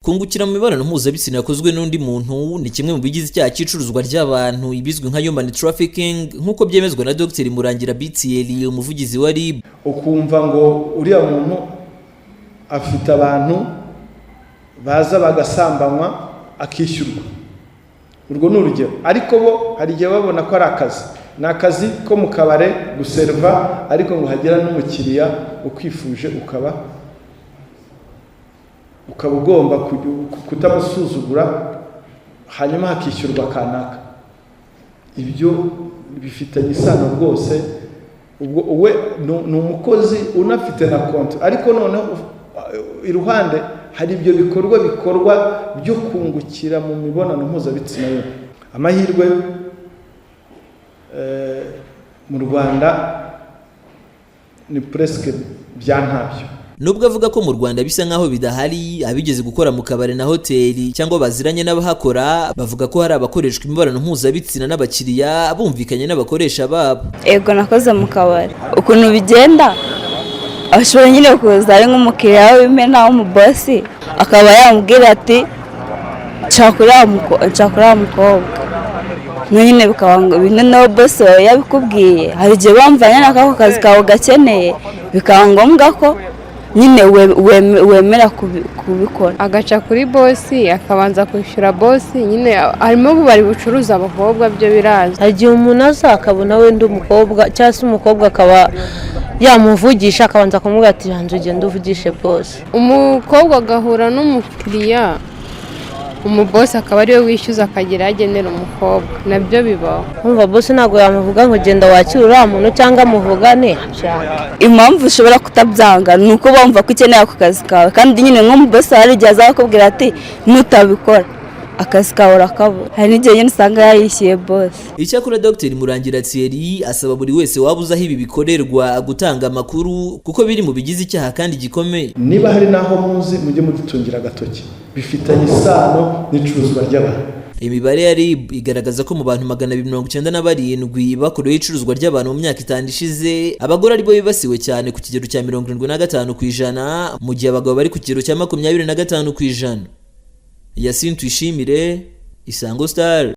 Kungukira mu mibonano mpuzabitsina yakozwe n'undi muntu ni kimwe mu bigize icyaha cy'icuruzwa ry'abantu ibizwi nka human trafficking nk'uko byemezwa na Dr Murangira BTL umuvugizi wa RIB. Ukumva ngo uriya muntu afite abantu baza bagasambanywa akishyurwa, urwo ni urugero. Ariko bo hari igihe babona ko ari akazi, ni akazi ko mu kabare guserva, ariko ngo hagera n'umukiriya ukwifuje ukaba ugomba kutamusuzugura hanyuma hakishyurwa kanaka. Ibyo bifitanye isano rwose. Ubwo uwe ni umukozi unafite na konti, ariko noneho iruhande hari ibyo bikorwa byo kungukira mu mibonano mpuzabitsina. Amahirwe mu Rwanda ni presque byantabyo. Nubwo avuga ko mu Rwanda bisa nkaho bidahari, abigeze gukora mu kabare na hoteli cyangwa baziranye n'abahakora bavuga ko hari abakoreshwa imibonano mpuzabitsina n'abakiriya bumvikanye n'abakoresha babo. Ego nakoze mu kabare. Ukuntu bigenda ashobora nyine kuza ari nk'umukiriya w'imena w'umubosi akaba yamubwira ati cakura umukobwa nyine bikabanga ibintu no boss yabikubwiye. Hari igihe bamvanye n'ako kazi kawe gakeneye bikaba ngombwa ko nyine wemera kubikora, agaca kuri bosi akabanza kwishyura bosi. Nyine harimo bari bucuruza abakobwa, byo biraza. Hari igihe umuntu aza akabona wenda umukobwa cyangwa se umukobwa akaba yamuvugisha akabanza kumubwira ati hanze ugenda uvugishe bosi. Umukobwa agahura n'umukiriya, umubosi akaba ariwe wishyuza akagira agenera umukobwa, nabyo bibaho. Umva bosi ntabwo yamuvuga ngo genda wakira uriya muntu cyangwa muvugane. Impamvu ushobora kutabyanga ni uko bumva ko ukeneye ako kazi kawe, kandi nyine nk'umubosi hari igihe azakubwira ati nutabikora akazi kawe urakabura. Hari n'igihe nyine usanga yayishyuye bosi. Icyakora Dr Murangira Thierry asaba buri wese wabuze aho ibi bikorerwa gutanga amakuru kuko biri mu bigize icyaha kandi gikomeye. Niba hari naho muzi mujye mudutungira agatoki, bifitanye isano n'icuruzwa ry'abantu. Imibare ya RIB igaragaza ko mu bantu 297 bakorewe icuruzwa ry'abantu mu myaka 5 ishize, abagore aribo bibasiwe cyane ku kigero cya 75%, mu gihe abagabo bari ku kigero cya 25%. Yasin Twishimire, Isango Star.